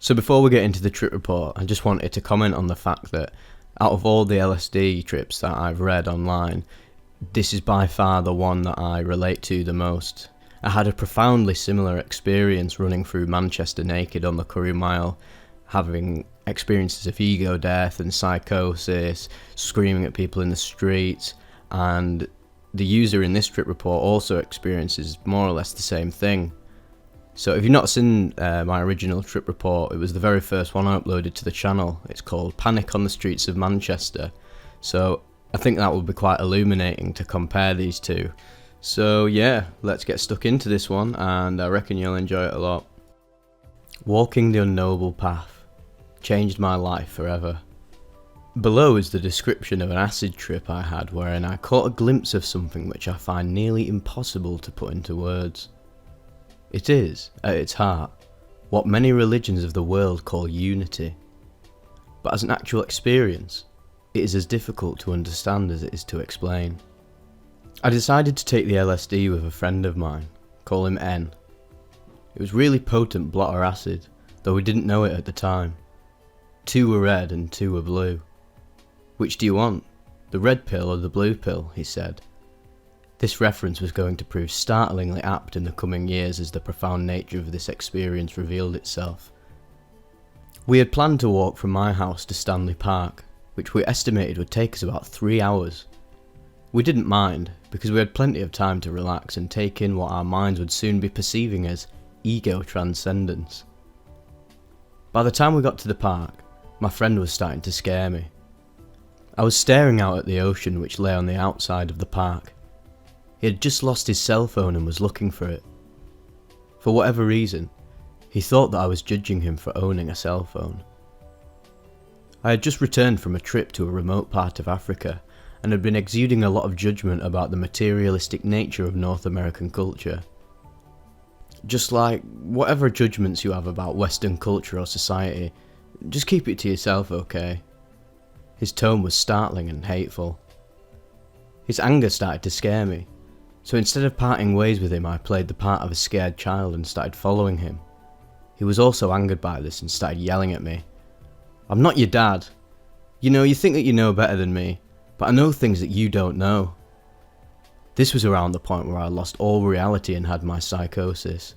So before we get into the trip report, I just wanted to comment on the fact that out of all the LSD trips that I've read online, this is by far the one that I relate to the most. I had a profoundly similar experience running through Manchester naked on the Curry Mile, having experiences of ego death and psychosis, screaming at people in the streets, and the user in this trip report also experiences more or less the same thing. So if you've not seen my original trip report, it was the very first one I uploaded to the channel. It's called Panic on the Streets of Manchester. So I think that will be quite illuminating to compare these two. So yeah, let's get stuck into this one, and I reckon you'll enjoy it a lot. Walking the unknowable path changed my life forever. Below is the description of an acid trip I had wherein I caught a glimpse of something which I find nearly impossible to put into words. It is, at its heart, what many religions of the world call unity. But as an actual experience, it is as difficult to understand as it is to explain. I decided to take the LSD with a friend of mine, call him N. It was really potent blotter acid, though we didn't know it at the time. 2 were red and 2 were blue. "Which do you want, the red pill or the blue pill?" he said. This reference was going to prove startlingly apt in the coming years as the profound nature of this experience revealed itself. We had planned to walk from my house to Stanley Park, which we estimated would take us about 3 hours. We didn't mind, because we had plenty of time to relax and take in what our minds would soon be perceiving as ego transcendence. By the time we got to the park, my friend was starting to scare me. I was staring out at the ocean which lay on the outside of the park. He had just lost his cell phone and was looking for it. For whatever reason, he thought that I was judging him for owning a cell phone. I had just returned from a trip to a remote part of Africa and had been exuding a lot of judgment about the materialistic nature of North American culture. Just like, whatever judgments you have about Western culture or society, just keep it to yourself, okay? His tone was startling and hateful. His anger started to scare me. So instead of parting ways with him, I played the part of a scared child and started following him. He was also angered by this and started yelling at me. "I'm not your dad. You think that you know better than me, but I know things that you don't know." This was around the point where I lost all reality and had my psychosis.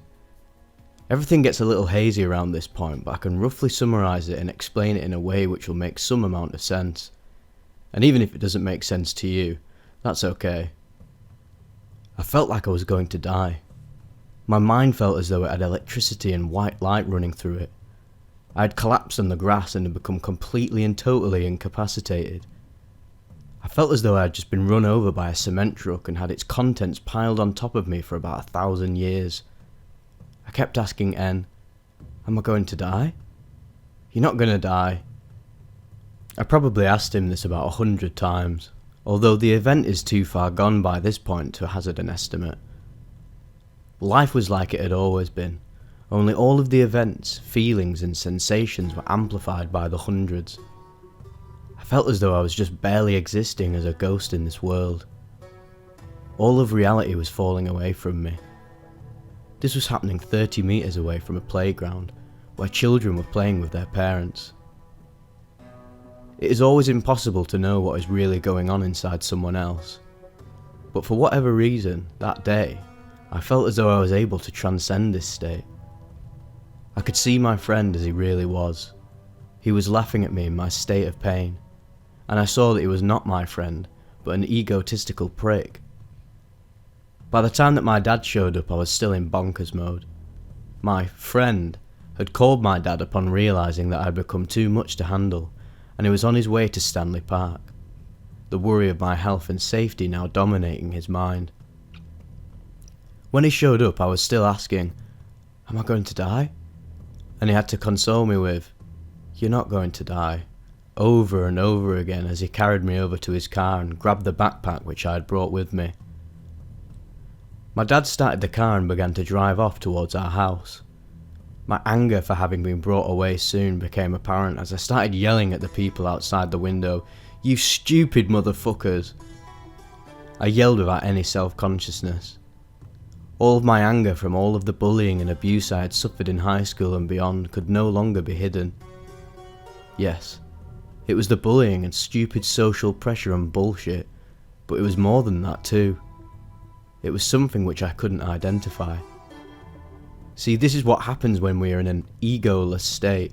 Everything gets a little hazy around this point, but I can roughly summarise it and explain it in a way which will make some amount of sense. And even if it doesn't make sense to you, that's okay. I felt like I was going to die. My mind felt as though it had electricity and white light running through it. I had collapsed on the grass and had become completely and totally incapacitated. I felt as though I had just been run over by a cement truck and had its contents piled on top of me for about 1,000 years. I kept asking N, "Am I going to die?" "You're not going to die." I probably asked him this about 100 times, although the event is too far gone by this point to hazard an estimate. Life was like it had always been, only all of the events, feelings and sensations were amplified by the hundreds. I felt as though I was just barely existing as a ghost in this world. All of reality was falling away from me. This was happening 30 metres away from a playground, where children were playing with their parents. It is always impossible to know what is really going on inside someone else. But for whatever reason, that day, I felt as though I was able to transcend this state. I could see my friend as he really was. He was laughing at me in my state of pain, and I saw that he was not my friend, but an egotistical prick. By the time that my dad showed up, I was still in bonkers mode. My friend had called my dad upon realising that I had become too much to handle, and he was on his way to Stanley Park, the worry of my health and safety now dominating his mind. When he showed up, I was still asking, "Am I going to die?" And he had to console me with, "You're not going to die," over and over again as he carried me over to his car and grabbed the backpack which I had brought with me. My dad started the car and began to drive off towards our house. My anger for having been brought away soon became apparent as I started yelling at the people outside the window, "You stupid motherfuckers!" I yelled without any self-consciousness. All of my anger from all of the bullying and abuse I had suffered in high school and beyond could no longer be hidden. Yes, it was the bullying and stupid social pressure and bullshit, but it was more than that too. It was something which I couldn't identify. See, this is what happens when we are in an egoless state.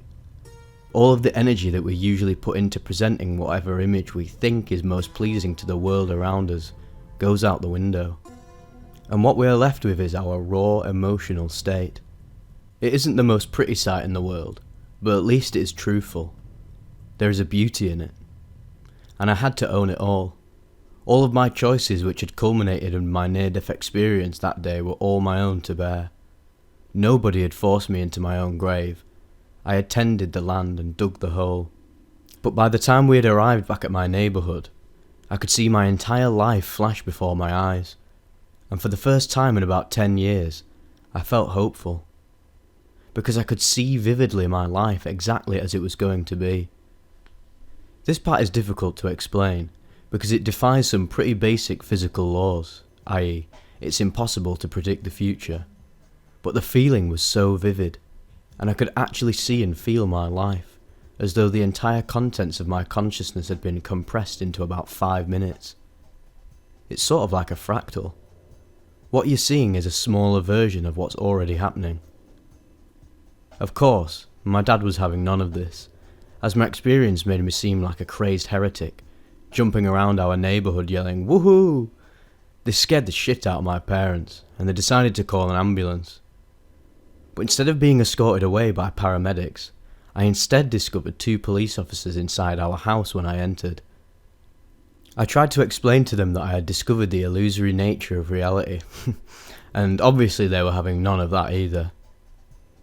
All of the energy that we usually put into presenting whatever image we think is most pleasing to the world around us goes out the window. And what we are left with is our raw emotional state. It isn't the most pretty sight in the world, but at least it is truthful. There is a beauty in it. And I had to own it all. All of my choices which had culminated in my near-death experience that day were all my own to bear. Nobody had forced me into my own grave. I had tended the land and dug the hole. But by the time we had arrived back at my neighbourhood, I could see my entire life flash before my eyes. And for the first time in about 10 years, I felt hopeful. Because I could see vividly my life exactly as it was going to be. This part is difficult to explain, because it defies some pretty basic physical laws, i.e., it's impossible to predict the future. But the feeling was so vivid, and I could actually see and feel my life, as though the entire contents of my consciousness had been compressed into about 5 minutes. It's sort of like a fractal. What you're seeing is a smaller version of what's already happening. Of course, my dad was having none of this, as my experience made me seem like a crazed heretic, jumping around our neighbourhood yelling, "Woohoo!" This scared the shit out of my parents, and they decided to call an ambulance. But instead of being escorted away by paramedics, I instead discovered 2 police officers inside our house when I entered. I tried to explain to them that I had discovered the illusory nature of reality, and obviously they were having none of that either.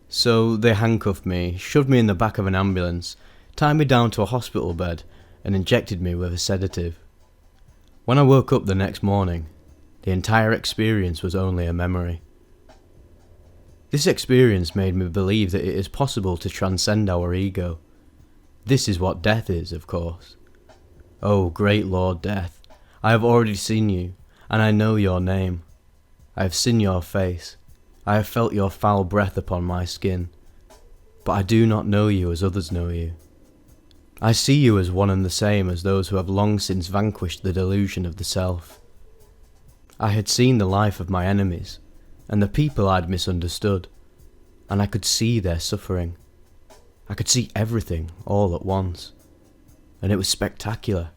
So they handcuffed me, shoved me in the back of an ambulance, tied me down to a hospital bed, and injected me with a sedative. When I woke up the next morning, the entire experience was only a memory. This experience made me believe that it is possible to transcend our ego. This is what death is, of course. Oh, great Lord Death, I have already seen you, and I know your name. I have seen your face. I have felt your foul breath upon my skin. But I do not know you as others know you. I see you as one and the same as those who have long since vanquished the delusion of the self. I had seen the life of my enemies, and the people I'd misunderstood, and I could see their suffering. I could see everything all at once, and it was spectacular,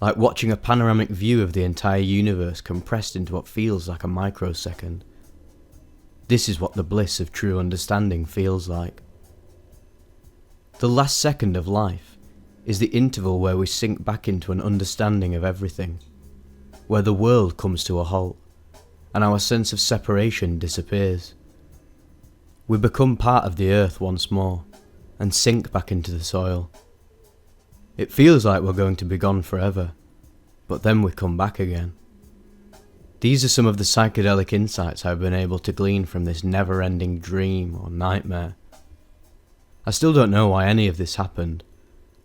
like watching a panoramic view of the entire universe compressed into what feels like a microsecond. This is what the bliss of true understanding feels like. The last second of life is the interval where we sink back into an understanding of everything, where the world comes to a halt, and our sense of separation disappears. We become part of the earth once more, and sink back into the soil. It feels like we're going to be gone forever, but then we come back again. These are some of the psychedelic insights I've been able to glean from this never-ending dream or nightmare. I still don't know why any of this happened,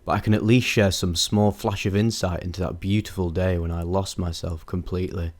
but I can at least share some small flash of insight into that beautiful day when I lost myself completely.